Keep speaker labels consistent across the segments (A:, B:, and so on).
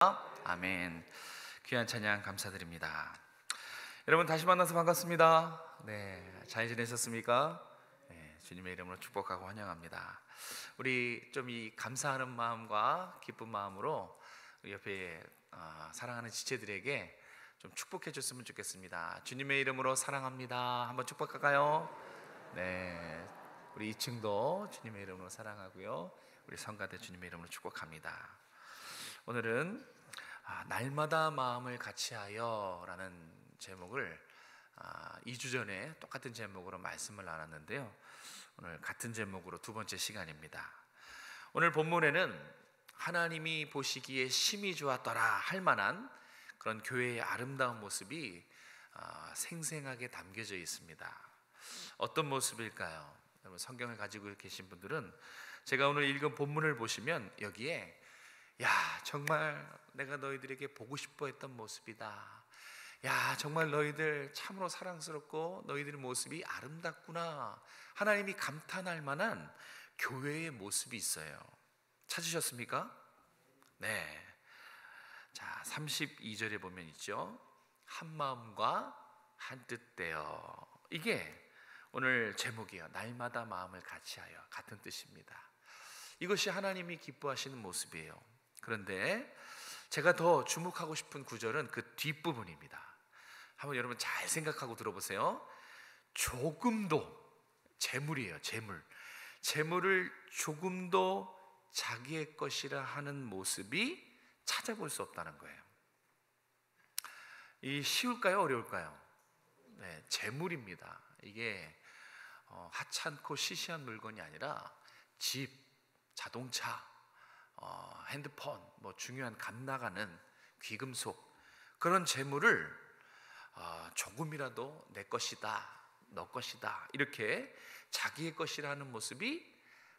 A: 아멘. 귀한 찬양 감사드립니다. 여러분 다시 만나서 반갑습니다. 네, 잘 지내셨습니까? 네, 주님의 이름으로 축복하고 환영합니다. 우리 좀 이 감사하는 마음과 기쁜 마음으로 우리 옆에 사랑하는 지체들에게 좀 축복해 줬으면 좋겠습니다. 주님의 이름으로 사랑합니다. 한번 축복할까요? 네, 우리 2층도 주님의 이름으로 사랑하고요. 우리 성가대 주님의 이름으로 축복합니다. 오늘은 날마다 마음을 같이하여 라는 제목을 2주 전에 똑같은 제목으로 말씀을 나눴는데요, 오늘 같은 제목으로 두 번째 시간입니다. 오늘 본문에는 하나님이 보시기에 심히 좋았더라 할 만한 그런 교회의 아름다운 모습이 생생하게 담겨져 있습니다. 어떤 모습일까요? 여러분 성경을 가지고 계신 분들은 제가 오늘 읽은 본문을 보시면 여기에 야, 정말 내가 너희들에게 보고 싶어 했던 모습이다. 야, 정말 너희들 참으로 사랑스럽고 너희들의 모습이 아름답구나. 하나님이 감탄할 만한 교회의 모습이 있어요. 찾으셨습니까? 네. 자, 32절에 보면 있죠. 한 마음과 한 뜻되어. 이게 오늘 제목이에요. 날마다 마음을 같이하여. 같은 뜻입니다. 이것이 하나님이 기뻐하시는 모습이에요. 그런데 제가 더 주목하고 싶은 구절은 그 뒷부분입니다. 한번 여러분 잘 생각하고 들어보세요. 조금도, 재물이에요. 재물을 조금도 자기의 것이라 하는 모습이 찾아볼 수 없다는 거예요. 이 쉬울까요? 어려울까요? 네, 재물입니다. 이게 하찮고 시시한 물건이 아니라 집, 자동차, 핸드폰, 뭐 중요한 값 나가는 귀금속, 그런 재물을 조금이라도 내 것이다, 너 것이다, 이렇게 자기의 것이라는 모습이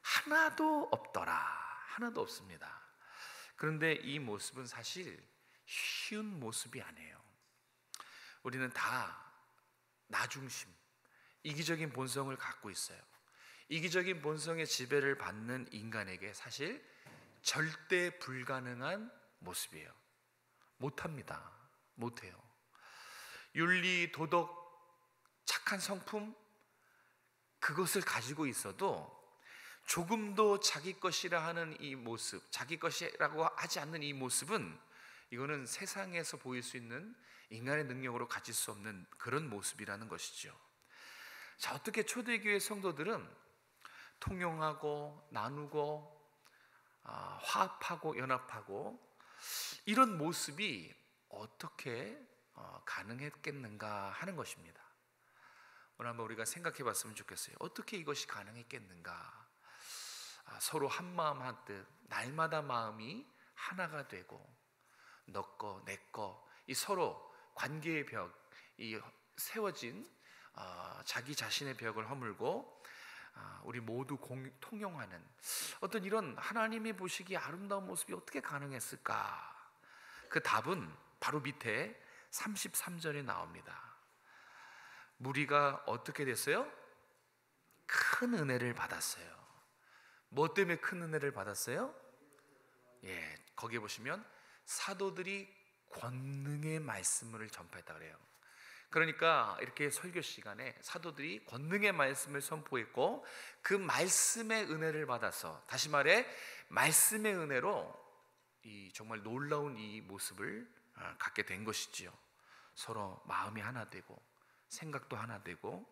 A: 하나도 없더라. 하나도 없습니다. 그런데 이 모습은 사실 쉬운 모습이 아니에요. 우리는 다 나중심, 이기적인 본성을 갖고 있어요. 이기적인 본성의 지배를 받는 인간에게 사실 절대 불가능한 모습이에요. 못합니다. 못해요. 윤리, 도덕, 착한 성품, 그것을 가지고 있어도 조금도 자기 것이라 하는 이 모습, 자기 것이라고 하지 않는 이 모습은, 이거는 세상에서 보일 수 있는 인간의 능력으로 가질 수 없는 그런 모습이라는 것이죠. 자, 어떻게 초대교회 성도들은 통용하고 나누고 화합하고 연합하고 이런 모습이 어떻게 가능했겠는가 하는 것입니다. 오늘 한번 우리가 생각해 봤으면 좋겠어요. 어떻게 이것이 가능했겠는가? 서로 한 마음 한 뜻, 날마다 마음이 하나가 되고 너 거, 내 거, 이 서로 관계의 벽, 이 세워진 자기 자신의 벽을 허물고 우리 모두 통용하는 어떤 이런 하나님이 보시기에 아름다운 모습이 어떻게 가능했을까? 그 답은 바로 밑에 33절에 나옵니다. 무리가 어떻게 됐어요? 큰 은혜를 받았어요. 뭐 때문에 큰 은혜를 받았어요? 예, 거기에 보시면 사도들이 권능의 말씀을 전파했다 그래요. 그러니까 이렇게 설교 시간에 사도들이 권능의 말씀을 선포했고 그 말씀의 은혜를 받아서, 다시 말해 말씀의 은혜로 이 정말 놀라운 이 모습을 갖게 된 것이지요. 서로 마음이 하나 되고 생각도 하나 되고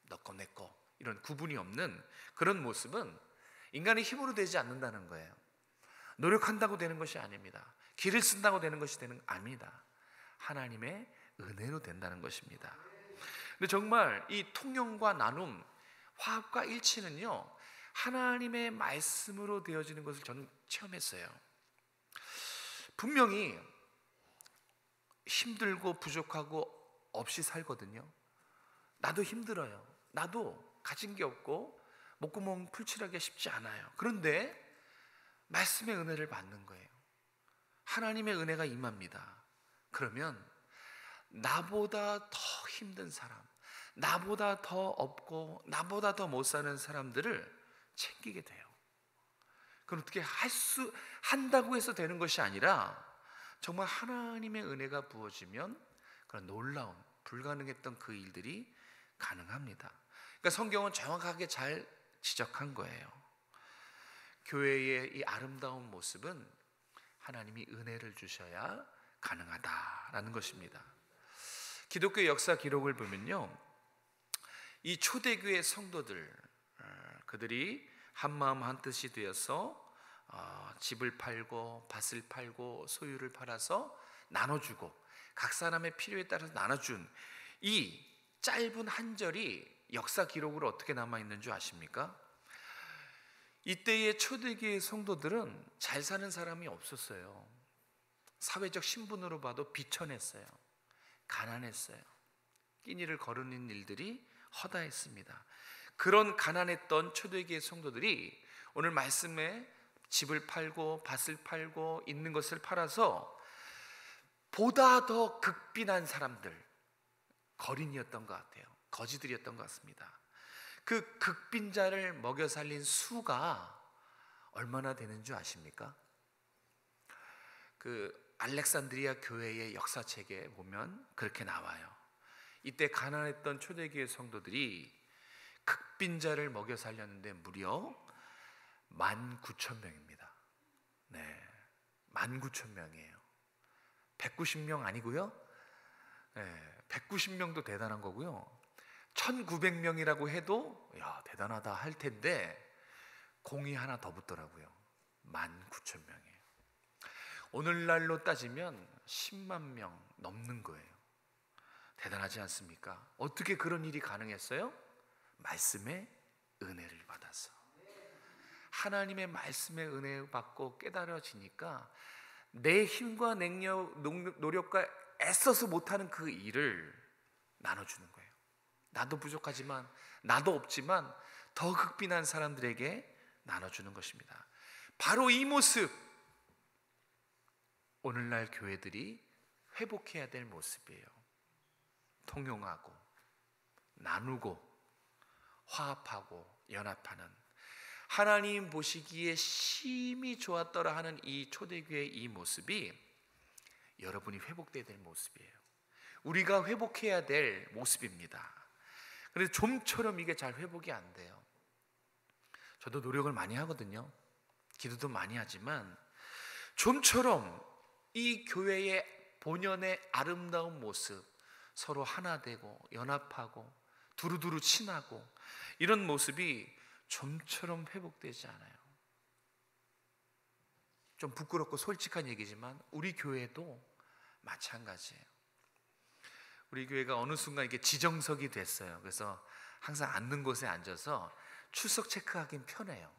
A: 너 거 내 거 이런 구분이 없는 그런 모습은 인간의 힘으로 되지 않는다는 거예요. 노력한다고 되는 것이 아닙니다. 길을 쓴다고 되는 것이 아닙니다. 하나님의 은혜로 된다는 것입니다. 근데 정말 이 통용과 나눔, 화합과 일치는요, 하나님의 말씀으로 되어지는 것을 저는 체험했어요. 분명히 힘들고 부족하고 없이 살거든요. 나도 힘들어요. 나도 가진 게 없고 목구멍 풀칠하기가 쉽지 않아요. 그런데 말씀의 은혜를 받는 거예요. 하나님의 은혜가 임합니다. 그러면 나보다 더 힘든 사람, 나보다 더 없고 나보다 더 못 사는 사람들을 챙기게 돼요. 그건 어떻게 한다고 해서 되는 것이 아니라 정말 하나님의 은혜가 부어지면 그런 놀라운 불가능했던 그 일들이 가능합니다. 그러니까 성경은 정확하게 잘 지적한 거예요. 교회의 이 아름다운 모습은 하나님이 은혜를 주셔야 가능하다라는 것입니다. 기독교 역사 기록을 보면요, 이 초대교회 성도들, 그들이 한마음 한뜻이 되어서 집을 팔고 밭을 팔고 소유를 팔아서 나눠주고 각 사람의 필요에 따라서 나눠준 이 짧은 한 절이 역사 기록으로 어떻게 남아있는 줄 아십니까? 이때의 초대교회 성도들은 잘 사는 사람이 없었어요. 사회적 신분으로 봐도 비천했어요. 가난했어요. 끼니를 거르는 일들이 허다했습니다. 그런 가난했던 초대교회 성도들이 오늘 말씀에 집을 팔고 밭을 팔고 있는 것을 팔아서 보다 더 극빈한 사람들, 거린이었던 것 같아요. 거지들이었던 것 같습니다. 그 극빈자를 먹여 살린 수가 얼마나 되는 줄 아십니까? 그 알렉산드리아 교회의 역사책에 보면 그렇게 나와요. 이때 가난했던 초대교회 성도들이 극빈자를 먹여 살렸는데 무려 19,000명입니다. 네, 19,000명이에요. 190명 아니고요. 네, 190명도 대단한 거고요. 1,900명이라고 해도 야, 대단하다 할 텐데 공이 하나 더 붙더라고요. 19,000명이에요. 오늘날로 따지면 10만 명 넘는 거예요. 대단하지 않습니까? 어떻게 그런 일이 가능했어요? 말씀의 은혜를 받아서. 하나님의 말씀의 은혜 받고 깨달아지니까 내 힘과 능력, 노력과 애써서 못하는 그 일을 나눠주는 거예요. 나도 부족하지만, 나도 없지만 더 극빈한 사람들에게 나눠주는 것입니다. 바로 이 모습, 오늘날 교회들이 회복해야 될 모습이에요. 통용하고 나누고 화합하고 연합하는, 하나님 보시기에 심히 좋았더라 하는 이 초대교회의 이 모습이 여러분이 회복돼야 될 모습이에요. 우리가 회복해야 될 모습입니다. 그런데 좀처럼 이게 잘 회복이 안 돼요. 저도 노력을 많이 하거든요. 기도도 많이 하지만 좀처럼 이 교회의 본연의 아름다운 모습, 서로 하나 되고 연합하고 두루두루 친하고 이런 모습이 좀처럼 회복되지 않아요. 좀 부끄럽고 솔직한 얘기지만 우리 교회도 마찬가지예요. 우리 교회가 어느 순간 이게 지정석이 됐어요. 그래서 항상 앉는 곳에 앉아서 출석 체크하긴 편해요.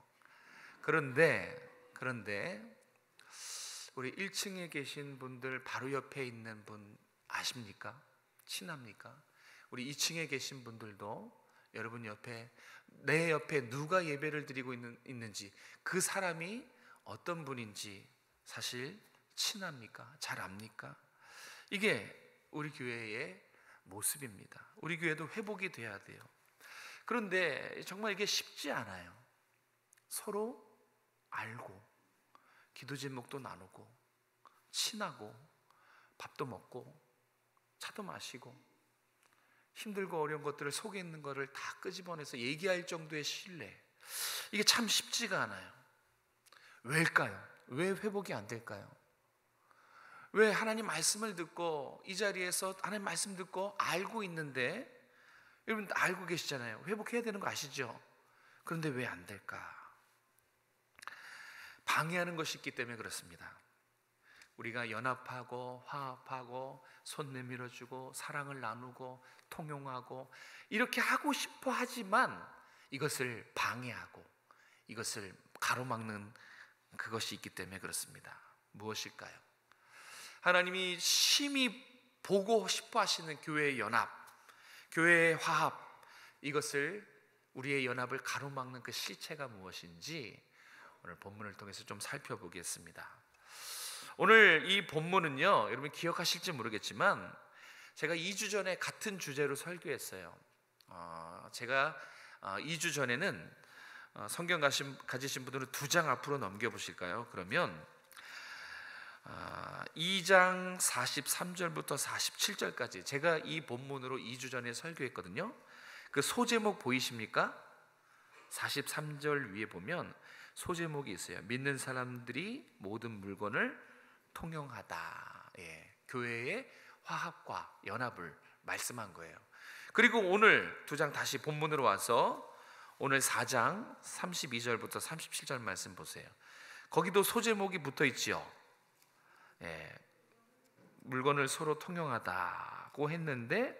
A: 그런데 우리 1층에 계신 분들 바로 옆에 있는 분 아십니까? 친합니까? 우리 2층에 계신 분들도 여러분 옆에, 내 옆에 누가 예배를 드리고 있는지, 그 사람이 어떤 분인지 사실 친합니까? 잘 압니까? 이게 우리 교회의 모습입니다. 우리 교회도 회복이 돼야 돼요. 그런데 정말 이게 쉽지 않아요. 서로 알고 기도 제목도 나누고 친하고 밥도 먹고 차도 마시고 힘들고 어려운 것들을, 속에 있는 것을 다 끄집어내서 얘기할 정도의 신뢰, 이게 참 쉽지가 않아요. 왜일까요? 왜 회복이 안 될까요? 왜 하나님 말씀을 듣고 이 자리에서 하나님 말씀 듣고 알고 있는데, 여러분 알고 계시잖아요. 회복해야 되는 거 아시죠? 그런데 왜 안 될까? 방해하는 것이 있기 때문에 그렇습니다. 우리가 연합하고 화합하고 손 내밀어주고 사랑을 나누고 통용하고 이렇게 하고 싶어 하지만 이것을 방해하고 이것을 가로막는 그것이 있기 때문에 그렇습니다. 무엇일까요? 하나님이 심히 보고 싶어 하시는 교회의 연합, 교회의 화합, 이것을, 우리의 연합을 가로막는 그 실체가 무엇인지 오늘 본문을 통해서 좀 살펴보겠습니다. 오늘 이 본문은요, 여러분 기억하실지 모르겠지만 제가 2주 전에 같은 주제로 설교했어요. 제가 2주 전에는 성경 가지신 분들은 2장 앞으로 넘겨보실까요? 그러면 2장 43절부터 47절까지 제가 이 본문으로 2주 전에 설교했거든요. 그 소제목 보이십니까? 43절 위에 보면 소제목이 있어요. 믿는 사람들이 모든 물건을 통용하다. 교회의 화합과 연합을 말씀한 거예요. 그리고 오늘 두 장 다시 본문으로 와서 오늘 4장 32절부터 37절 말씀 보세요. 거기도 소제목이 붙어 있지요. 물건을 서로 통용하다고 했는데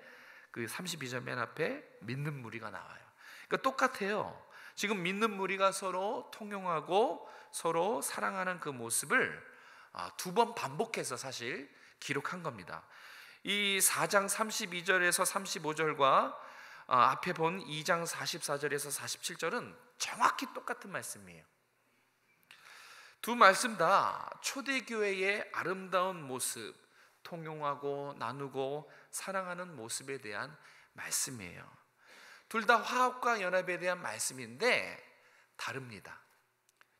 A: 그 32절 맨 앞에 믿는 무리가 나와요. 그러니까 똑같아요. 지금 믿는 무리가 서로 통용하고 서로 사랑하는 그 모습을 두 번 반복해서 사실 기록한 겁니다. 이 4장 32절에서 35절과 앞에 본 2장 44절에서 47절은 정확히 똑같은 말씀이에요. 두 말씀 다 초대교회의 아름다운 모습, 통용하고 나누고 사랑하는 모습에 대한 말씀이에요. 둘 다 화합과 연합에 대한 말씀인데 다릅니다.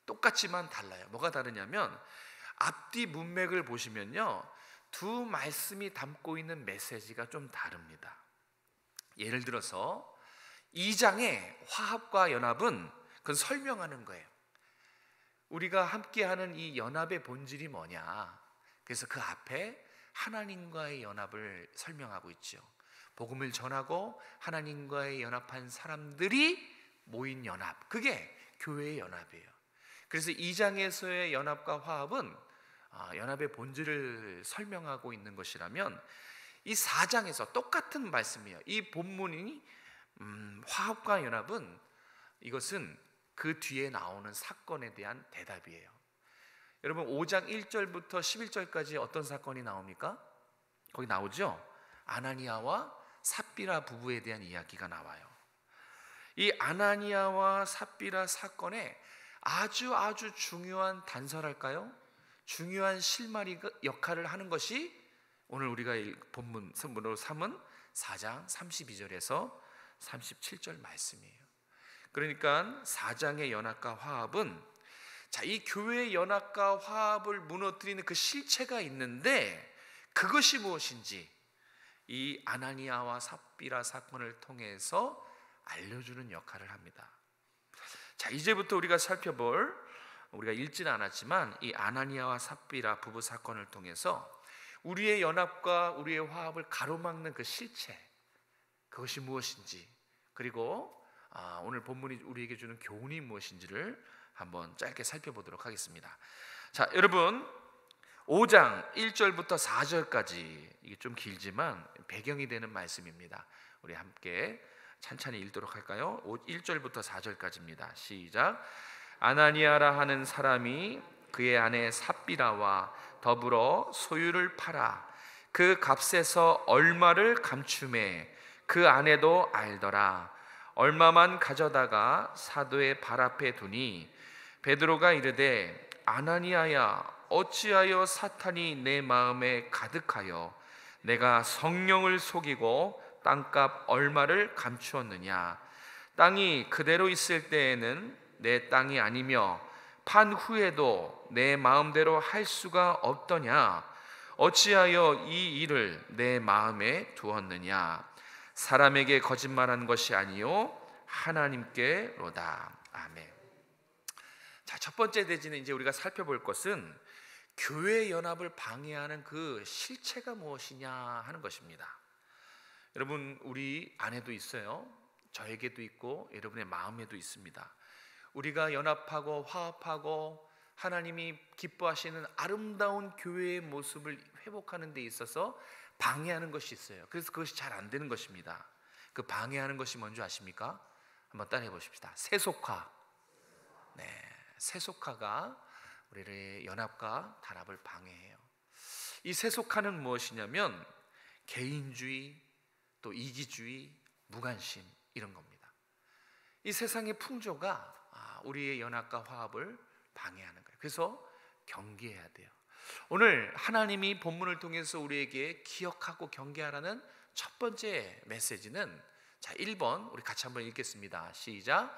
A: 똑같지만 달라요. 뭐가 다르냐면 앞뒤 문맥을 보시면요, 두 말씀이 담고 있는 메시지가 좀 다릅니다. 예를 들어서 2장의 화합과 연합은 그건 설명하는 거예요. 우리가 함께하는 이 연합의 본질이 뭐냐, 그래서 그 앞에 하나님과의 연합을 설명하고 있죠. 복음을 전하고 하나님과의 연합한 사람들이 모인 연합, 그게 교회의 연합이에요. 그래서 2장에서의 연합과 화합은 연합의 본질을 설명하고 있는 것이라면 이 4장에서 똑같은 말씀이에요. 이 본문이 화합과 연합은 이것은 그 뒤에 나오는 사건에 대한 대답이에요. 여러분 5장 1절부터 11절까지 어떤 사건이 나옵니까? 거기 나오죠. 아나니아와 삽비라 부부에 대한 이야기가 나와요. 이 아나니아와 삽비라 사건에 아주 중요한 단서랄까요? 중요한 실마리 역할을 하는 것이 오늘 우리가 본문으로 삼은 4장 32절에서 37절 말씀이에요. 그러니까 4장의 연합과 화합은 이 교회의 연합과 화합을 무너뜨리는 그 실체가 있는데 그것이 무엇인지 이 아나니아와 삽비라 사건을 통해서 알려주는 역할을 합니다. 이제부터 우리가 살펴볼, 우리가 읽지는 않았지만 이 아나니아와 삽비라 부부 사건을 통해서 우리의 연합과 우리의 화합을 가로막는 그 실체, 그것이 무엇인지, 그리고 오늘 본문이 우리에게 주는 교훈이 무엇인지를 한번 짧게 살펴보도록 하겠습니다. 자, 여러분 5장 1절부터 4절까지, 이게 좀 길지만 배경이 되는 말씀입니다. 우리 함께 찬찬히 읽도록 할까요? 1절부터 4절까지입니다. 시작. 아나니아라 하는 사람이 그의 아내 삽비라와 더불어 소유를 팔아 그 값에서 얼마를 감추매 그 아내도 알더라. 얼마만 가져다가 사도의 발 앞에 두니 베드로가 이르되 아나니아야, 어찌하여 사탄이 내 마음에 가득하여 내가 성령을 속이고 땅값 얼마를 감추었느냐. 땅이 그대로 있을 때에는 내 땅이 아니며 판 후에도 내 마음대로 할 수가 없더냐. 어찌하여 이 일을 내 마음에 두었느냐. 사람에게 거짓말한 것이 아니요 하나님께로다. 아멘. 자, 첫 번째 대지는 이제 우리가 살펴볼 것은 교회 연합을 방해하는 그 실체가 무엇이냐 하는 것입니다. 여러분, 우리 안에도 있어요. 저에게도 있고 여러분의 마음에도 있습니다. 우리가 연합하고 화합하고 하나님이 기뻐하시는 아름다운 교회의 모습을 회복하는 데 있어서 방해하는 것이 있어요. 그래서 그것이 잘 안 되는 것입니다. 그 방해하는 것이 뭔지 아십니까? 한번 따라해 보십시다. 세속화. 세속화가 우리의 연합과 단합을 방해해요. 이 세속화는 무엇이냐면 개인주의, 또 이기주의, 무관심, 이런 겁니다. 이 세상의 풍조가 우리의 연합과 화합을 방해하는 거예요. 그래서 경계해야 돼요. 오늘 하나님이 본문을 통해서 우리에게 기억하고 경계하라는 첫 번째 메시지는 1번 우리 같이 한번 읽겠습니다. 시작.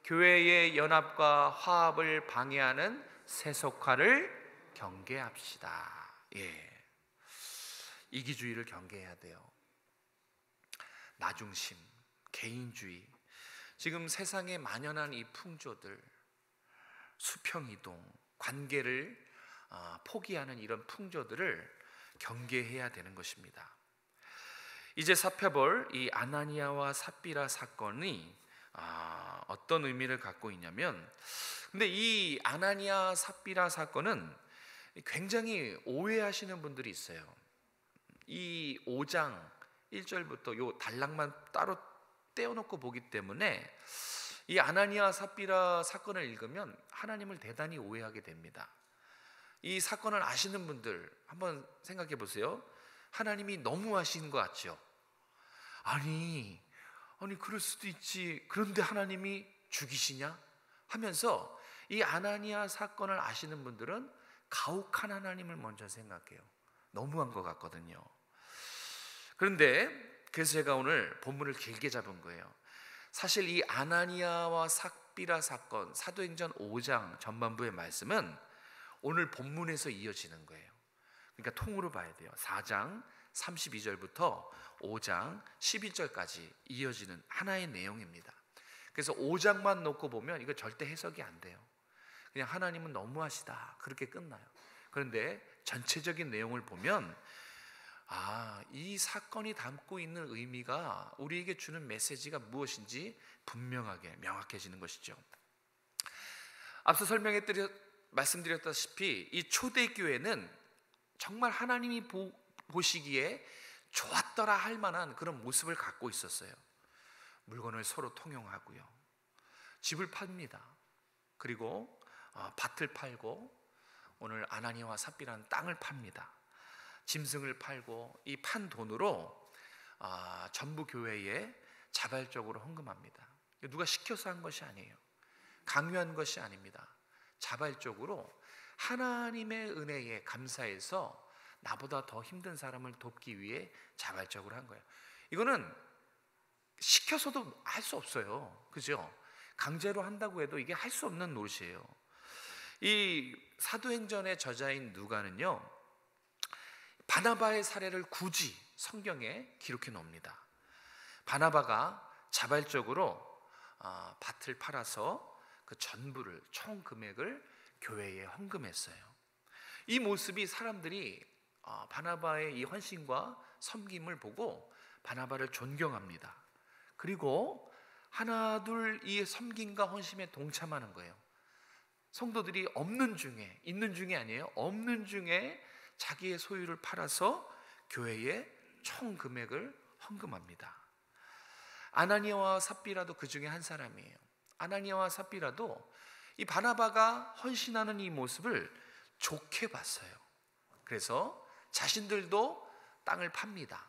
A: 교회의 연합과 화합을 방해하는 세속화를 경계합시다. 예, 이기주의를 경계해야 돼요. 나중심, 개인주의, 지금 세상에 만연한 이 풍조들, 수평이동, 관계를 포기하는 이런 풍조들을 경계해야 되는 것입니다. 이제 살펴볼 이 아나니아와 삽비라 사건이 어떤 의미를 갖고 있냐면, 근데 이 아나니아 삽비라 사건은 굉장히 오해하시는 분들이 있어요. 이 5장 1절부터 요 단락만 따로 떼어놓고 보기 때문에 이 아나니아 삽비라 사건을 읽으면 하나님을 대단히 오해하게 됩니다. 이 사건을 아시는 분들 한번 생각해 보세요. 하나님이 너무하신 것 같죠? 아니 그럴 수도 있지. 그런데 하나님이 죽이시냐? 하면서 이 아나니아 사건을 아시는 분들은 가혹한 하나님을 먼저 생각해요. 너무한 것 같거든요. 그런데 그래서 제가 오늘 본문을 길게 잡은 거예요. 사실 이 아나니아와 삽비라 사건, 사도행전 5장 전반부의 말씀은 오늘 본문에서 이어지는 거예요. 그러니까 통으로 봐야 돼요. 4장 32절부터 5장 12절까지 이어지는 하나의 내용입니다. 그래서 5장만 놓고 보면 이거 절대 해석이 안 돼요. 그냥 하나님은 너무하시다, 그렇게 끝나요. 그런데 전체적인 내용을 보면 이 사건이 담고 있는 의미가 우리에게 주는 메시지가 무엇인지 분명하게 명확해지는 것이죠. 앞서 말씀드렸다시피 이 초대교회는 정말 하나님이 보시기에 좋았더라 할 만한 그런 모습을 갖고 있었어요. 물건을 서로 통용하고요, 집을 팝니다. 그리고 밭을 팔고, 오늘 아나니아와 삽비라는 땅을 팝니다. 짐승을 팔고 이 판 돈으로 전부 교회에 자발적으로 헌금합니다. 누가 시켜서 한 것이 아니에요. 강요한 것이 아닙니다. 자발적으로 하나님의 은혜에 감사해서 나보다 더 힘든 사람을 돕기 위해 자발적으로 한 거예요. 이거는 시켜서도 할 수 없어요. 그죠? 강제로 한다고 해도 이게 할 수 없는 노릇이에요. 이 사도행전의 저자인 누가는요, 바나바의 사례를 굳이 성경에 기록해 놓습니다. 바나바가 자발적으로 밭을 팔아서 그 전부를, 총 금액을 교회에 헌금했어요. 이 모습이 사람들이 바나바의 이 헌신과 섬김을 보고 바나바를 존경합니다. 그리고 하나둘 이 섬김과 헌신에 동참하는 거예요. 성도들이 없는 중에, 있는 중에 아니에요, 없는 중에 자기의 소유를 팔아서 교회에 총 금액을 헌금합니다. 아나니아와 삽비라도 그 중에 한 사람이에요. 아나니아와 삽비라도 이 바나바가 헌신하는 이 모습을 좋게 봤어요. 그래서 자신들도 땅을 팝니다.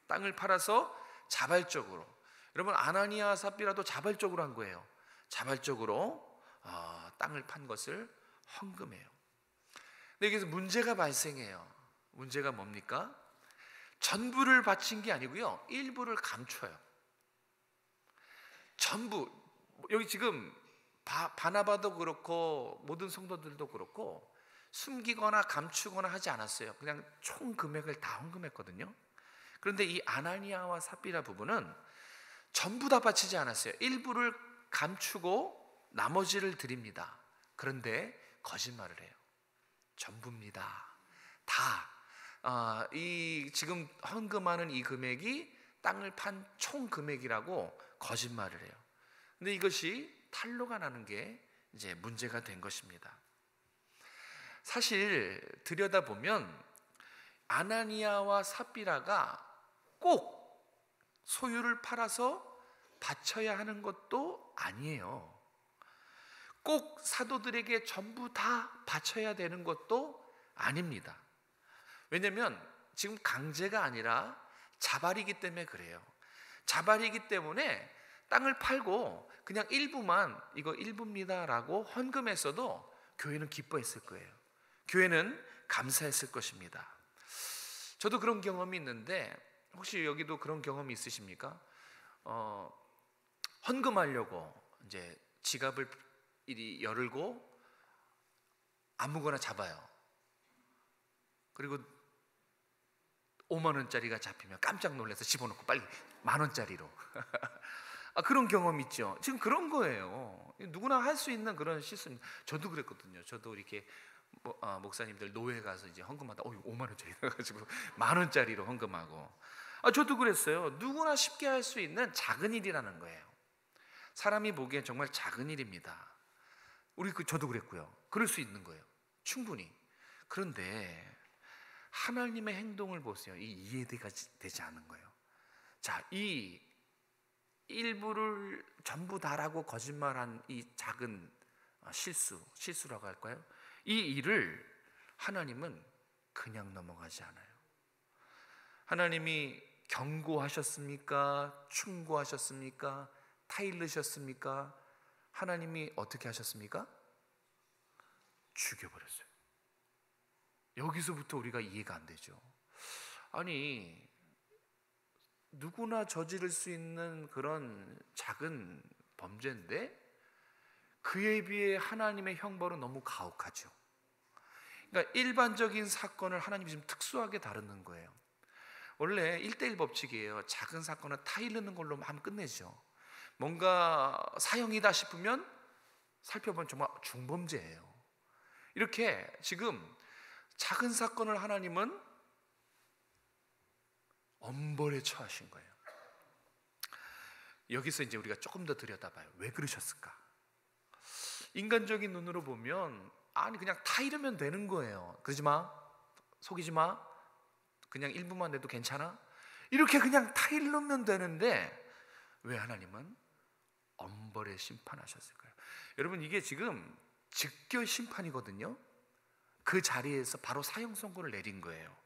A: 땅을 팔아서 자발적으로, 여러분 아나니아와 삽비라도 자발적으로 한 거예요. 자발적으로 땅을 판 것을 헌금해요. 근데 여기서 문제가 발생해요. 문제가 뭡니까? 전부를 바친 게 아니고요, 일부를 감춰요. 전부, 여기 지금 바나바도 그렇고 모든 성도들도 그렇고 숨기거나 감추거나 하지 않았어요. 그냥 총 금액을 다 헌금했거든요. 그런데 이 아나니아와 삽비라 부부는 전부 다 바치지 않았어요. 일부를 감추고 나머지를 드립니다. 그런데 거짓말을 해요. 전부입니다. 다 이 지금 헌금하는 이 금액이 땅을 판 총 금액이라고 거짓말을 해요. 근데 이것이 탄로가 나는 게 이제 문제가 된 것입니다. 사실 들여다보면 아나니아와 삽비라가 꼭 소유를 팔아서 바쳐야 하는 것도 아니에요. 꼭 사도들에게 전부 다 바쳐야 되는 것도 아닙니다. 왜냐하면 지금 강제가 아니라 자발이기 때문에 그래요. 자발이기 때문에 땅을 팔고 그냥 일부만, 이거 일부입니다 라고 헌금했어도 교회는 기뻐했을 거예요. 교회는 감사했을 것입니다. 저도 그런 경험이 있는데, 혹시 여기도 그런 경험이 있으십니까? 헌금하려고 이제 지갑을 이리 열고 아무거나 잡아요. 그리고 5만 원짜리가 잡히면 깜짝 놀라서 집어넣고 빨리 10,000원짜리로 그런 경험 있죠. 지금 그런 거예요. 누구나 할 수 있는 그런 실수입니다. 저도 그랬거든요. 저도 이렇게 목사님들 노회 가서 이제 헌금하다 5만 원짜리 해가지고 10,000원짜리로 헌금하고 저도 그랬어요. 누구나 쉽게 할 수 있는 작은 일이라는 거예요. 사람이 보기엔 정말 작은 일입니다. 저도 그랬고요. 그럴 수 있는 거예요. 충분히. 그런데 하나님의 행동을 보세요. 이해가 되지 않은 거예요. 자, 이 일부를 전부 다라고 거짓말한 이 작은 실수라고 할까요? 이 일을 하나님은 그냥 넘어가지 않아요. 하나님이 경고하셨습니까? 충고하셨습니까? 타일르셨습니까? 하나님이 어떻게 하셨습니까? 죽여버렸어요. 여기서부터 우리가 이해가 안 되죠. 아니, 누구나 저지를 수 있는 그런 작은 범죄인데 그에 비해 하나님의 형벌은 너무 가혹하죠. 그러니까 일반적인 사건을 하나님이 지금 특수하게 다루는 거예요. 원래 1:1 법칙이에요. 작은 사건은 타이르는 걸로 하면 끝내죠. 뭔가 사형이다 싶으면 살펴보면 정말 중범죄예요. 이렇게 지금 작은 사건을 하나님은 엄벌에 처하신 거예요. 여기서 이제 우리가 조금 더 들여다봐요. 왜 그러셨을까? 인간적인 눈으로 보면 그냥 타이르면 되는 거예요. 그러지 마, 속이지 마, 그냥 일부만 내도 괜찮아, 이렇게 그냥 타이르면 되는데 왜 하나님은 엄벌에 심판하셨을까요? 여러분, 이게 지금 즉결 심판이거든요. 그 자리에서 바로 사형 선고를 내린 거예요.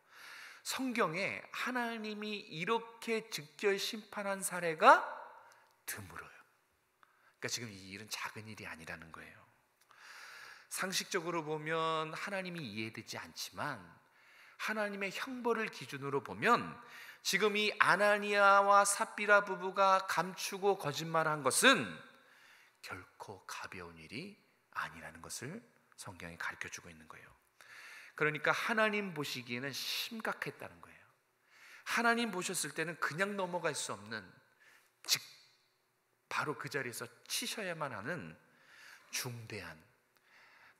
A: 성경에 하나님이 이렇게 즉결 심판한 사례가 드물어요. 그러니까 지금 이 일은 작은 일이 아니라는 거예요. 상식적으로 보면 하나님이 이해되지 않지만 하나님의 형벌을 기준으로 보면 지금 이 아나니아와 삽비라 부부가 감추고 거짓말한 것은 결코 가벼운 일이 아니라는 것을 성경이 가르쳐주고 있는 거예요. 그러니까 하나님 보시기에는 심각했다는 거예요. 하나님 보셨을 때는 그냥 넘어갈 수 없는, 즉 바로 그 자리에서 치셔야만 하는 중대한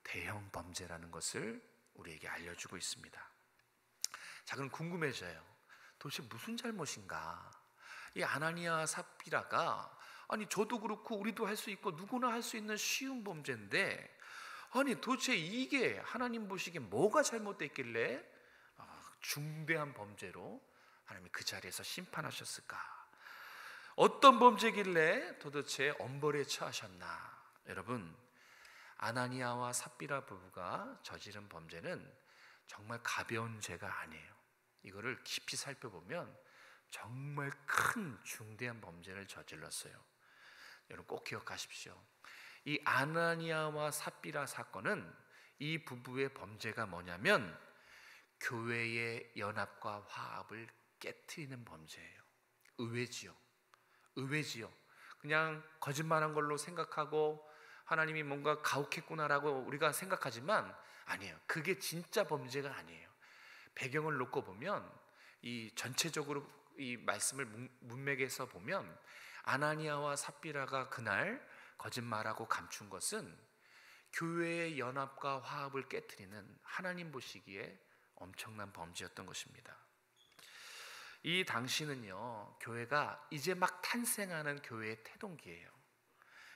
A: 대형 범죄라는 것을 우리에게 알려주고 있습니다. 자, 그럼 궁금해져요. 도대체 무슨 잘못인가? 이 아나니아 삽비라가 저도 그렇고 우리도 할 수 있고 누구나 할 수 있는 쉬운 범죄인데 도대체 이게 하나님 보시기에 뭐가 잘못됐길래 중대한 범죄로 하나님이 그 자리에서 심판하셨을까? 어떤 범죄길래 도대체 엄벌에 처하셨나? 여러분, 아나니아와 삽비라 부부가 저지른 범죄는 정말 가벼운 죄가 아니에요. 이거를 깊이 살펴보면 정말 큰 중대한 범죄를 저질렀어요. 여러분 꼭 기억하십시오. 이 아나니아와 삽비라 사건은 이 부부의 범죄가 뭐냐면 교회의 연합과 화합을 깨트리는 범죄예요. 의외지요. 그냥 거짓말한 걸로 생각하고 하나님이 뭔가 가혹했구나라고 우리가 생각하지만 아니에요. 그게 진짜 범죄가 아니에요. 배경을 놓고 보면 이 전체적으로 이 말씀을 문맥에서 보면 아나니아와 삽비라가 그날 거짓말하고 감춘 것은 교회의 연합과 화합을 깨트리는 하나님 보시기에 엄청난 범죄였던 것입니다. 이 당시는요, 교회가 이제 막 탄생하는 교회의 태동기예요.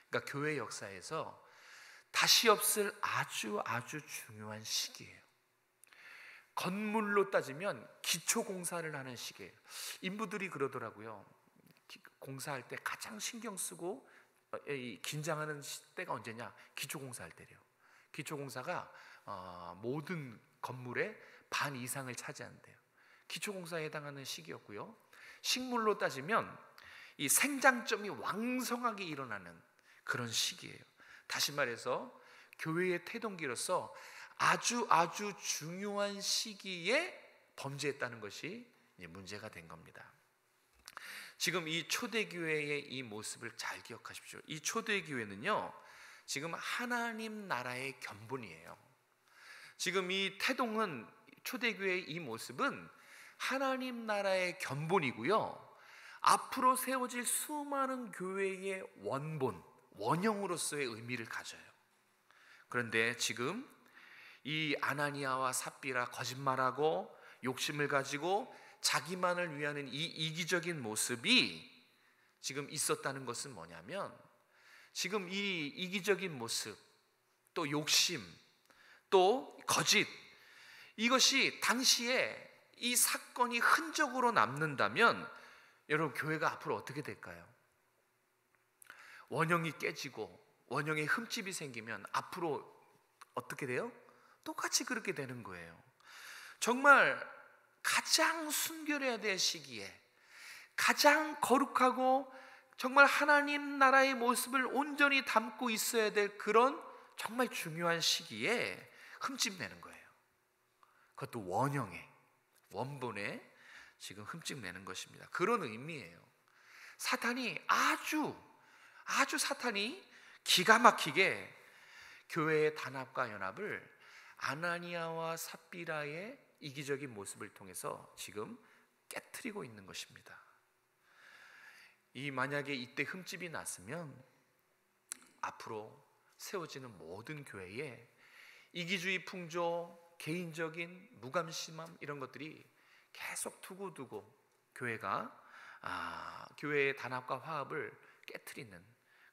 A: 그러니까 교회 역사에서 다시 없을 아주 중요한 시기예요. 건물로 따지면 기초 공사를 하는 시기예요. 인부들이 그러더라고요. 공사할 때 가장 신경 쓰고 긴장하는 때가 언제냐? 기초 공사할 때래요. 기초 공사가 모든 건물의 반 이상을 차지한대요. 기초 공사에 해당하는 시기였고요. 식물로 따지면 이 생장점이 왕성하게 일어나는 그런 시기예요. 다시 말해서 교회의 태동기로서 아주 중요한 시기에 범죄했다는 것이 이제 문제가 된 겁니다. 지금 이 초대교회의 이 모습을 잘 기억하십시오. 이 초대교회는요, 지금 하나님 나라의 견본이에요. 지금 이 태동은 초대교회의 이 모습은 하나님 나라의 견본이고요, 앞으로 세워질 수많은 교회의 원본, 원형으로서의 의미를 가져요. 그런데 지금 이 아나니아와 삽비라, 거짓말하고 욕심을 가지고 자기만을 위하는 이 이기적인 모습이 지금 있었다는 것은 뭐냐면, 지금 이 이기적인 모습, 또 욕심, 또 거짓, 이것이 당시에 이 사건이 흔적으로 남는다면 여러분, 교회가 앞으로 어떻게 될까요? 원형이 깨지고 원형에 흠집이 생기면 앞으로 어떻게 돼요? 똑같이 그렇게 되는 거예요. 정말 가장 순결해야 될 시기에, 가장 거룩하고 정말 하나님 나라의 모습을 온전히 담고 있어야 될 그런 정말 중요한 시기에 흠집 내는 거예요. 그것도 원형에, 원본에 지금 흠집 내는 것입니다. 그런 의미예요. 사탄이 아주 사탄이 기가 막히게 교회의 단합과 연합을 아나니아와 삽비라의 이기적인 모습을 통해서 지금 깨트리고 있는 것입니다. 만약에 이때 흠집이 났으면 앞으로 세워지는 모든 교회에 이기주의 풍조, 개인적인 무감심함, 이런 것들이 계속 두고두고 교회의 단합과 화합을 깨트리는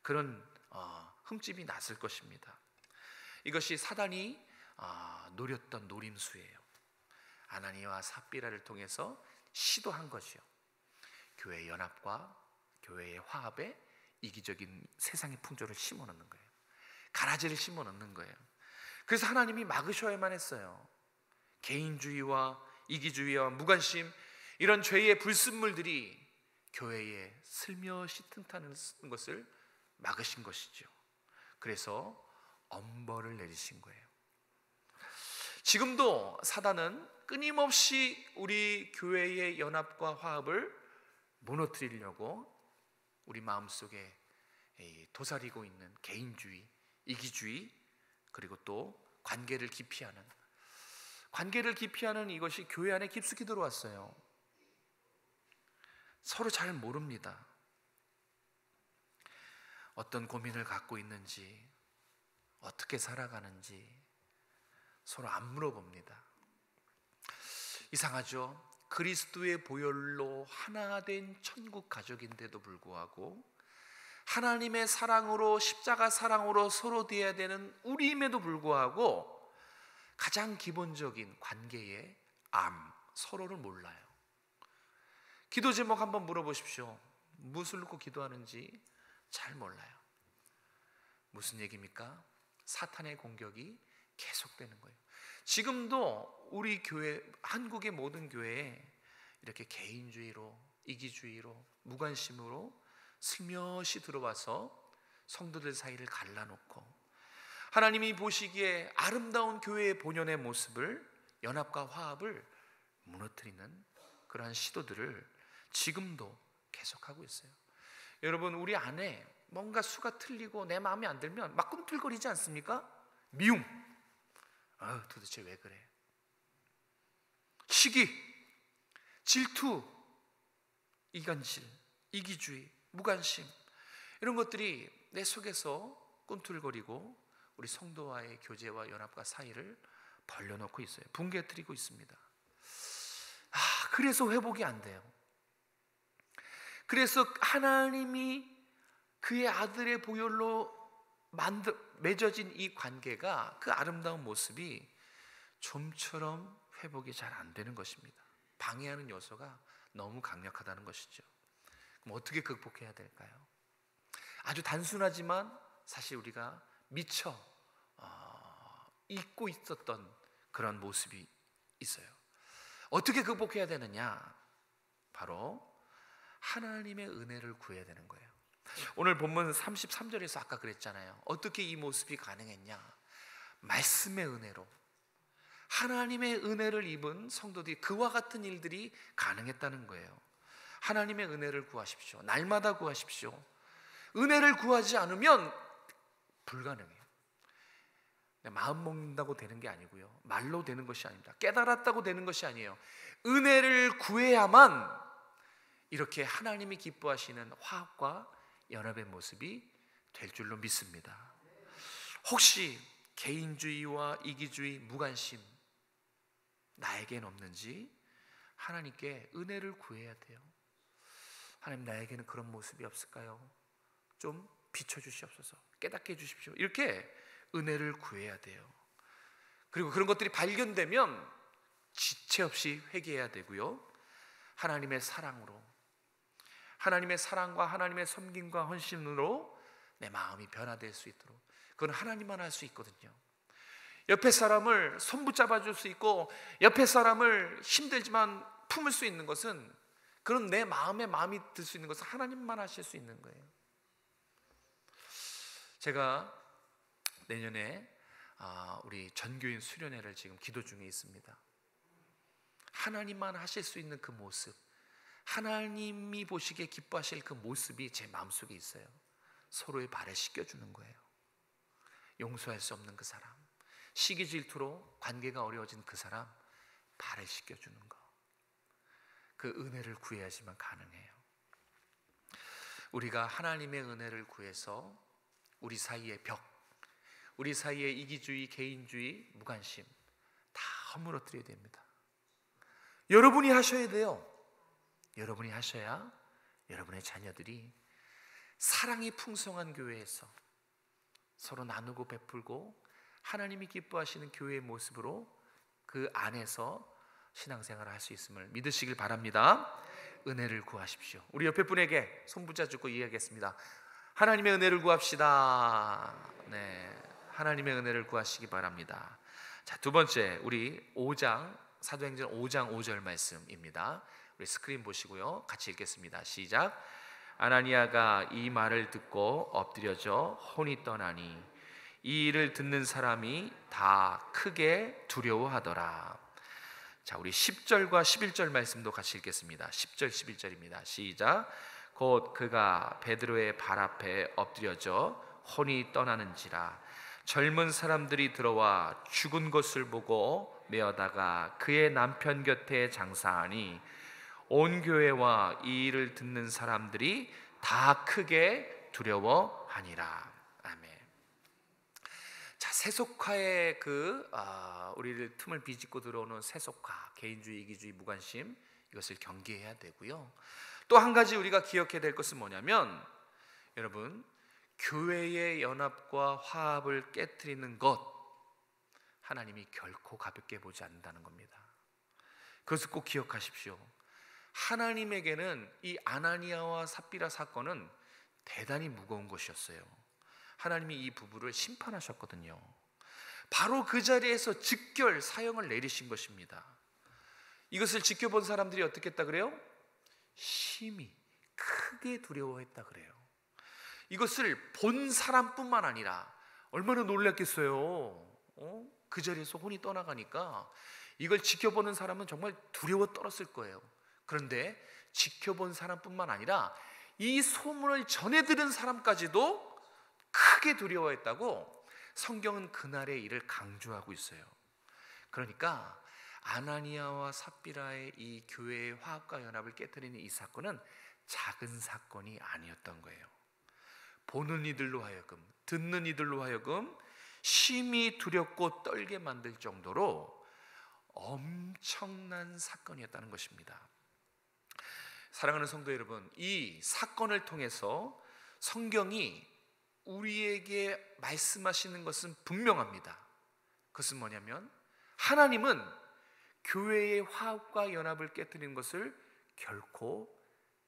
A: 그런 흠집이 났을 것입니다. 이것이 사단이 노렸던 노림수예요. 아나니아와 삽비라를 통해서 시도한 것이요, 교회의 연합과 교회의 화합에 이기적인 세상의 풍조를 심어넣는 거예요. 가라지를 심어넣는 거예요. 그래서 하나님이 막으셔야만 했어요. 개인주의와 이기주의와 무관심, 이런 죄의 불순물들이 교회에 슬며시 틈타는 것을 막으신 것이죠. 그래서 엄벌을 내리신 거예요. 지금도 사단은 끊임없이 우리 교회의 연합과 화합을 무너뜨리려고 우리 마음속에 도사리고 있는 개인주의, 이기주의, 그리고 또 관계를 기피하는 이것이 교회 안에 깊숙이 들어왔어요. 서로 잘 모릅니다. 어떤 고민을 갖고 있는지, 어떻게 살아가는지 서로 안 물어봅니다. 이상하죠? 그리스도의 보혈로 하나 된 천국 가족인데도 불구하고, 하나님의 사랑으로, 십자가 사랑으로 서로 되어야 되는 우리임에도 불구하고 가장 기본적인 관계의 서로를 몰라요. 기도 제목 한번 물어보십시오. 무엇을 놓고 기도하는지 잘 몰라요. 무슨 얘기입니까? 사탄의 공격이 계속되는 거예요. 지금도 우리 교회, 한국의 모든 교회에 이렇게 개인주의로, 이기주의로, 무관심으로 슬며시 들어와서 성도들 사이를 갈라놓고, 하나님이 보시기에 아름다운 교회의 본연의 모습을, 연합과 화합을 무너뜨리는 그러한 시도들을 지금도 계속하고 있어요. 여러분, 우리 안에 뭔가 수가 틀리고 내 마음에 안 들면 막 꿈틀거리지 않습니까? 미움, 도대체 왜 그래? 시기, 질투, 이간질, 이기주의, 무관심, 이런 것들이 내 속에서 꿈틀거리고 우리 성도와의 교제와 연합과 사이를 벌려놓고 있어요. 붕괴뜨리고 있습니다. 그래서 회복이 안 돼요. 그래서 하나님이 그의 아들의 보혈로 맺어진 이 관계가, 그 아름다운 모습이 좀처럼 회복이 잘 안 되는 것입니다. 방해하는 요소가 너무 강력하다는 것이죠. 그럼 어떻게 극복해야 될까요? 아주 단순하지만 사실 우리가 미처 잊고 있었던 그런 모습이 있어요. 어떻게 극복해야 되느냐? 바로 하나님의 은혜를 구해야 되는 거예요. 오늘 본문 33절에서 아까 그랬잖아요. 어떻게 이 모습이 가능했냐? 말씀의 은혜로, 하나님의 은혜를 입은 성도들이 그와 같은 일들이 가능했다는 거예요. 하나님의 은혜를 구하십시오. 날마다 구하십시오. 은혜를 구하지 않으면 불가능해요. 마음 먹는다고 되는 게 아니고요, 말로 되는 것이 아닙니다. 깨달았다고 되는 것이 아니에요. 은혜를 구해야만 이렇게 하나님이 기뻐하시는 화합과 연합의 모습이 될 줄로 믿습니다. 혹시 개인주의와 이기주의, 무관심 나에겐 없는지 하나님께 은혜를 구해야 돼요. 하나님, 나에게는 그런 모습이 없을까요? 좀 비춰주시옵소서, 깨닫게 해주십시오. 이렇게 은혜를 구해야 돼요. 그리고 그런 것들이 발견되면 지체 없이 회개해야 되고요, 하나님의 사랑으로, 하나님의 사랑과 하나님의 섬김과 헌신으로 내 마음이 변화될 수 있도록, 그건 하나님만 할 수 있거든요. 옆에 사람을 손 붙잡아 줄 수 있고 옆에 사람을 힘들지만 품을 수 있는 것은, 그런 내 마음에 마음이 들 수 있는 것은 하나님만 하실 수 있는 거예요. 제가 내년에 우리 전교인 수련회를 지금 기도 중에 있습니다. 하나님만 하실 수 있는 그 모습, 하나님이 보시기에 기뻐하실 그 모습이 제 마음속에 있어요. 서로의 발을 씻겨주는 거예요. 용서할 수 없는 그 사람, 시기 질투로 관계가 어려워진 그 사람 발을 씻겨주는 거, 그 은혜를 구해야지만 가능해요. 우리가 하나님의 은혜를 구해서 우리 사이의 벽, 우리 사이의 이기주의, 개인주의, 무관심 다 허물어뜨려야 됩니다. 여러분이 하셔야 돼요. 여러분이 하셔야 여러분의 자녀들이 사랑이 풍성한 교회에서 서로 나누고 베풀고 하나님이 기뻐하시는 교회의 모습으로 그 안에서 신앙생활을 할 수 있음을 믿으시길 바랍니다. 은혜를 구하십시오. 우리 옆에 분에게 손 붙잡고 이야기하겠습니다. 하나님의 은혜를 구합시다. 네, 하나님의 은혜를 구하시기 바랍니다. 자, 두 번째, 우리 5장, 사도행전 5장 5절 말씀입니다. 우리 스크린 보시고요, 같이 읽겠습니다. 시작. 아나니아가 이 말을 듣고 엎드려져 혼이 떠나니 이 일을 듣는 사람이 다 크게 두려워하더라. 자, 우리 10절과 11절 말씀도 같이 읽겠습니다. 10절 11절입니다. 시작. 곧 그가 베드로의 발 앞에 엎드려져 혼이 떠나는지라 젊은 사람들이 들어와 죽은 것을 보고 메어다가 그의 남편 곁에 장사하니 온 교회와 이 일을 듣는 사람들이 다 크게 두려워하니라. 아멘. 자, 세속화의 우리를 틈을 비집고 들어오는 세속화, 개인주의, 이기주의, 무관심, 이것을 경계해야 되고요. 또 한 가지 우리가 기억해야 될 것은 뭐냐면, 여러분, 교회의 연합과 화합을 깨트리는 것, 하나님이 결코 가볍게 보지 않는다는 겁니다. 그것을 꼭 기억하십시오. 하나님에게는 이 아나니아와 삽비라 사건은 대단히 무거운 것이었어요. 하나님이 이 부부를 심판하셨거든요. 바로 그 자리에서 즉결 사형을 내리신 것입니다. 이것을 지켜본 사람들이 어떻게 했다 그래요? 심히 크게 두려워했다 그래요. 이것을 본 사람뿐만 아니라 얼마나 놀랐겠어요. 그 자리에서 혼이 떠나가니까 이걸 지켜보는 사람은 정말 두려워 떨었을 거예요. 그런데 지켜본 사람뿐만 아니라 이 소문을 전해들은 사람까지도 크게 두려워했다고 성경은 그날의 일을 강조하고 있어요. 그러니까 아나니아와 삽비라의 이 교회의 화합과 연합을 깨뜨리는 이 사건은 작은 사건이 아니었던 거예요. 보는 이들로 하여금, 듣는 이들로 하여금 심히 두렵고 떨게 만들 정도로 엄청난 사건이었다는 것입니다. 사랑하는 성도 여러분, 이 사건을 통해서 성경이 우리에게 말씀하시는 것은 분명합니다. 그것은 뭐냐면, 하나님은 교회의 화합과 연합을 깨뜨리는 것을 결코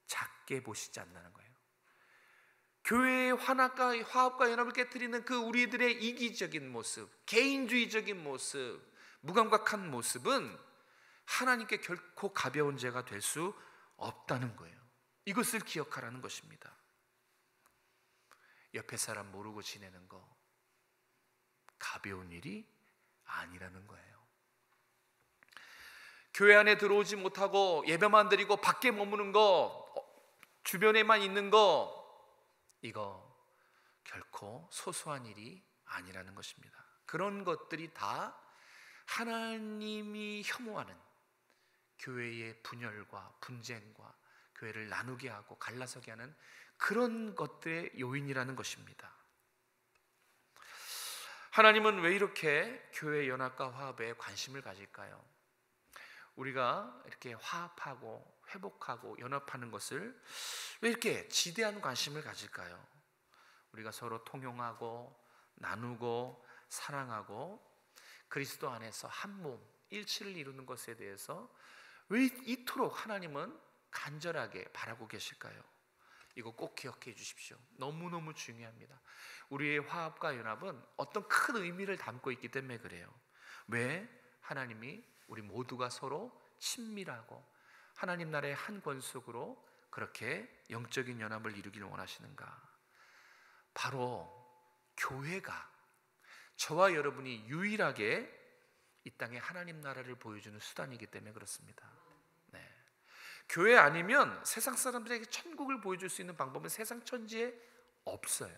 A: 작게 보시지 않는다는 거예요. 교회의 화합과 연합을 깨뜨리는 그 우리들의 이기적인 모습, 개인주의적인 모습, 무감각한 모습은 하나님께 결코 가벼운 죄가 될 수 없다는 거예요. 이것을 기억하라는 것입니다. 옆에 사람 모르고 지내는 거 가벼운 일이 아니라는 거예요. 교회 안에 들어오지 못하고 예배만 드리고 밖에 머무는 거, 주변에만 있는 거, 이거 결코 소소한 일이 아니라는 것입니다. 그런 것들이 다 하나님이 혐오하는 교회의 분열과 분쟁과 교회를 나누게 하고 갈라서게 하는 그런 것들의 요인이라는 것입니다. 하나님은 왜 이렇게 교회 연합과 화합에 관심을 가질까요? 우리가 이렇게 화합하고 회복하고 연합하는 것을 왜 이렇게 지대한 관심을 가질까요? 우리가 서로 통용하고 나누고 사랑하고 그리스도 안에서 한 몸, 일치를 이루는 것에 대해서 왜 이토록 하나님은 간절하게 바라고 계실까요? 이거 꼭 기억해 주십시오. 너무너무 중요합니다. 우리의 화합과 연합은 어떤 큰 의미를 담고 있기 때문에 그래요. 왜 하나님이 우리 모두가 서로 친밀하고 하나님 나라의 한 권속으로 그렇게 영적인 연합을 이루기를 원하시는가? 바로 교회가, 저와 여러분이 유일하게 이 땅에 하나님 나라를 보여주는 수단이기 때문에 그렇습니다. 네. 교회 아니면 세상 사람들에게 천국을 보여줄 수 있는 방법은 세상 천지에 없어요.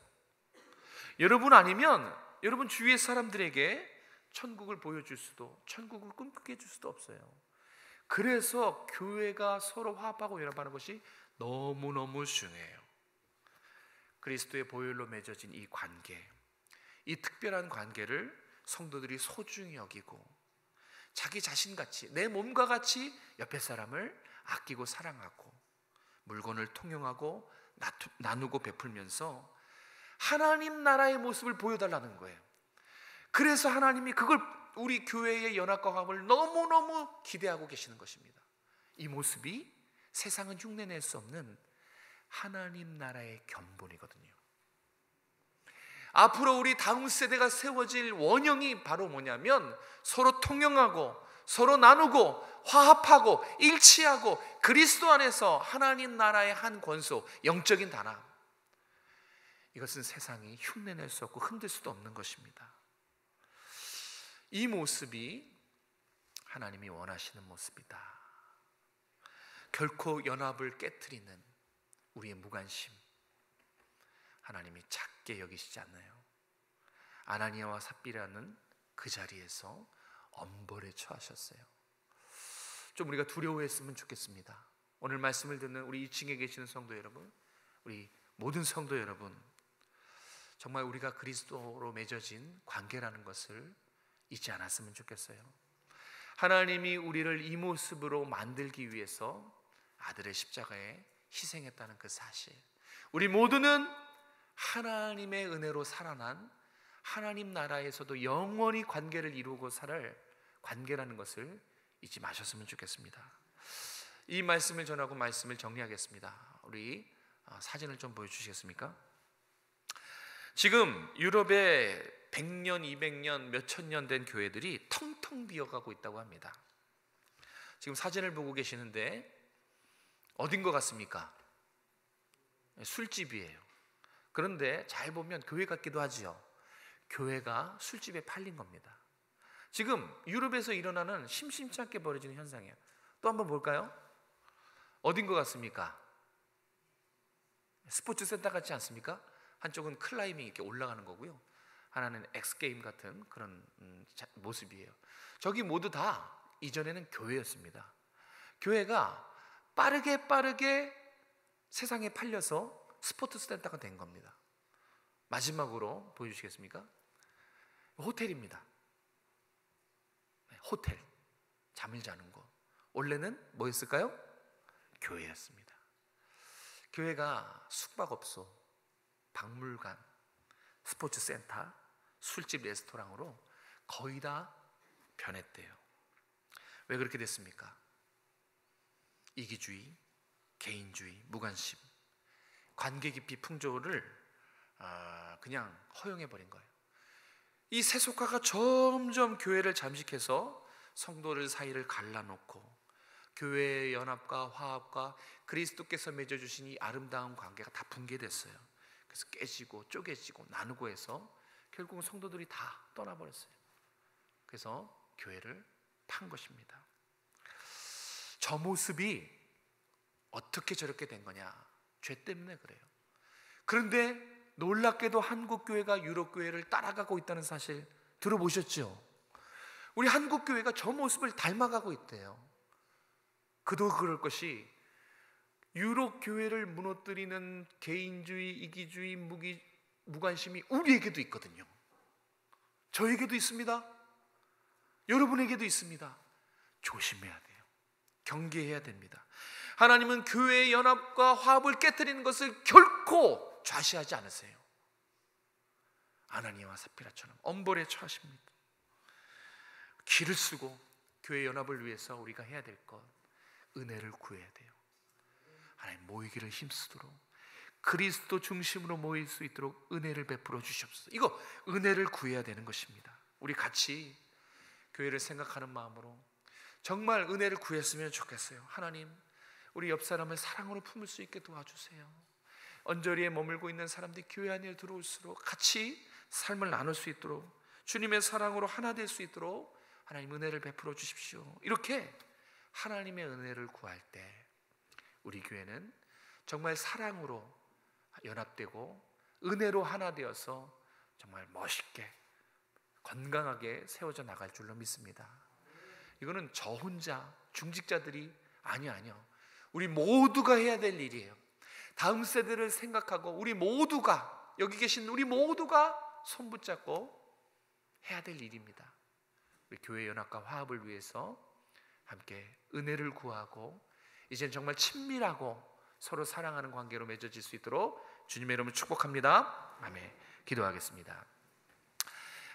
A: 여러분 아니면 여러분 주위의 사람들에게 천국을 보여줄 수도, 천국을 꿈꾸게 해줄 수도 없어요. 그래서 교회가 서로 화합하고 연합하는 것이 너무너무 중요해요. 그리스도의 보혈로 맺어진 이 관계, 이 특별한 관계를 성도들이 소중히 여기고 자기 자신같이, 내 몸과 같이 옆에 사람을 아끼고 사랑하고 물건을 통용하고 나누고 베풀면서 하나님 나라의 모습을 보여달라는 거예요. 그래서 하나님이 그걸 우리 교회의 연합과 화합을 너무너무 기대하고 계시는 것입니다. 이 모습이 세상은 흉내낼 수 없는 하나님 나라의 견본이거든요. 앞으로 우리 다음 세대가 세워질 원형이 바로 뭐냐면 서로 통용하고 서로 나누고 화합하고 일치하고 그리스도 안에서 하나님 나라의 한 권소, 영적인 단합. 이것은 세상이 흉내낼 수 없고 흔들 수도 없는 것입니다. 이 모습이 하나님이 원하시는 모습이다. 결코 연합을 깨트리는 우리의 무관심, 하나님이 작게 여기시지 않나요? 아나니아와 삽비라는 그 자리에서 엄벌에 처하셨어요. 좀 우리가 두려워했으면 좋겠습니다. 오늘 말씀을 듣는 우리 2층에 계시는 성도 여러분, 우리 모든 성도 여러분, 정말 우리가 그리스도로 맺어진 관계라는 것을 잊지 않았으면 좋겠어요. 하나님이 우리를 이 모습으로 만들기 위해서 아들의 십자가에 희생했다는 그 사실, 우리 모두는 하나님의 은혜로 살아난 하나님 나라에서도 영원히 관계를 이루고 살 관계라는 것을 잊지 마셨으면 좋겠습니다. 이 말씀을 전하고 말씀을 정리하겠습니다. 우리 사진을 좀 보여주시겠습니까? 지금 유럽에 100년, 200년, 몇천 년 된 교회들이 텅텅 비어가고 있다고 합니다. 지금 사진을 보고 계시는데 어딘 것 같습니까? 술집이에요. 그런데 잘 보면 교회 같기도 하지요. 교회가 술집에 팔린 겁니다. 지금 유럽에서 일어나는 심심치 않게 벌어지는 현상이에요. 또 한번 볼까요? 어딘 것 같습니까? 스포츠 센터 같지 않습니까? 한쪽은 클라이밍 이렇게 올라가는 거고요, 하나는 엑스게임 같은 그런 모습이에요. 저기 모두 다 이전에는 교회였습니다. 교회가 빠르게 세상에 팔려서 스포츠 센터가 된 겁니다. 마지막으로 보여주시겠습니까? 호텔입니다. 호텔, 잠을 자는 곳. 원래는 뭐였을까요? 교회였습니다. 교회가 숙박업소, 박물관, 스포츠 센터, 술집, 레스토랑으로 거의 다 변했대요. 왜 그렇게 됐습니까? 이기주의, 개인주의, 무관심, 관계 깊이 풍조를 그냥 허용해버린 거예요. 이 세속화가 점점 교회를 잠식해서 성도들 사이를 갈라놓고 교회의 연합과 화합과 그리스도께서 맺어주신 이 아름다운 관계가 다 붕괴됐어요. 그래서 깨지고 쪼개지고 나누고 해서 결국은 성도들이 다 떠나버렸어요. 그래서 교회를 판 것입니다. 저 모습이 어떻게 저렇게 된 거냐? 죄 때문에 그래요. 그런데 놀랍게도 한국 교회가 유럽 교회를 따라가고 있다는 사실 들어보셨죠? 우리 한국 교회가 저 모습을 닮아가고 있대요. 그도 그럴 것이 유럽 교회를 무너뜨리는 개인주의, 이기주의, 무관심이 우리에게도 있거든요. 저에게도 있습니다. 여러분에게도 있습니다. 조심해야 돼요. 경계해야 됩니다. 하나님은 교회의 연합과 화합을 깨뜨리는 것을 결코 좌시하지 않으세요. 아나니아와 삽비라처럼 엄벌에 처하십니다. 기를 쓰고 교회 연합을 위해서 우리가 해야 될 것, 은혜를 구해야 돼요. 하나님, 모이기를 힘쓰도록 그리스도 중심으로 모일 수 있도록 은혜를 베풀어 주시옵소서. 이거 은혜를 구해야 되는 것입니다. 우리 같이 교회를 생각하는 마음으로 정말 은혜를 구했으면 좋겠어요. 하나님, 우리 옆 사람을 사랑으로 품을 수 있게 도와주세요. 언저리에 머물고 있는 사람들이 교회 안에 들어올수록 같이 삶을 나눌 수 있도록, 주님의 사랑으로 하나 될 수 있도록 하나님 은혜를 베풀어 주십시오. 이렇게 하나님의 은혜를 구할 때 우리 교회는 정말 사랑으로 연합되고 은혜로 하나 되어서 정말 멋있게 건강하게 세워져 나갈 줄로 믿습니다. 이거는 저 혼자 중직자들이 아니요. 우리 모두가 해야 될 일이에요. 다음 세대를 생각하고 우리 모두가, 여기 계신 우리 모두가 손붙잡고 해야 될 일입니다. 우리 교회 연합과 화합을 위해서 함께 은혜를 구하고 이젠 정말 친밀하고 서로 사랑하는 관계로 맺어질 수 있도록 주님의 이름으로 축복합니다. 아멘. 기도하겠습니다.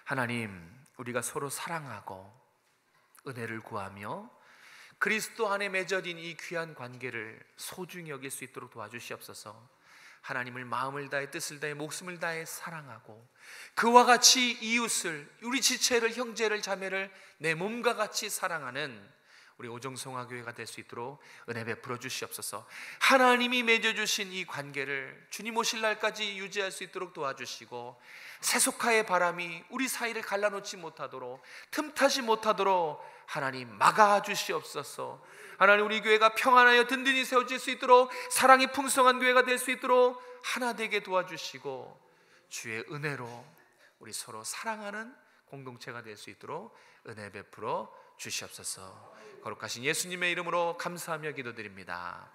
A: 하나님, 우리가 서로 사랑하고 은혜를 구하며 그리스도 안에 맺어진 이 귀한 관계를 소중히 여길 수 있도록 도와주시옵소서. 하나님을 마음을 다해 뜻을 다해 목숨을 다해 사랑하고 그와 같이 이웃을, 우리 지체를, 형제를, 자매를 내 몸과 같이 사랑하는 우리 오정성화교회가 될 수 있도록 은혜 베풀어 주시옵소서. 하나님이 맺어주신 이 관계를 주님 오실 날까지 유지할 수 있도록 도와주시고 세속화의 바람이 우리 사이를 갈라놓지 못하도록, 틈타지 못하도록 하나님 막아주시옵소서. 하나님, 우리 교회가 평안하여 든든히 세워질 수 있도록, 사랑이 풍성한 교회가 될 수 있도록 하나 되게 도와주시고 주의 은혜로 우리 서로 사랑하는 공동체가 될 수 있도록 은혜 베풀어 주시옵소서. 거룩하신 예수님의 이름으로 감사하며 기도드립니다.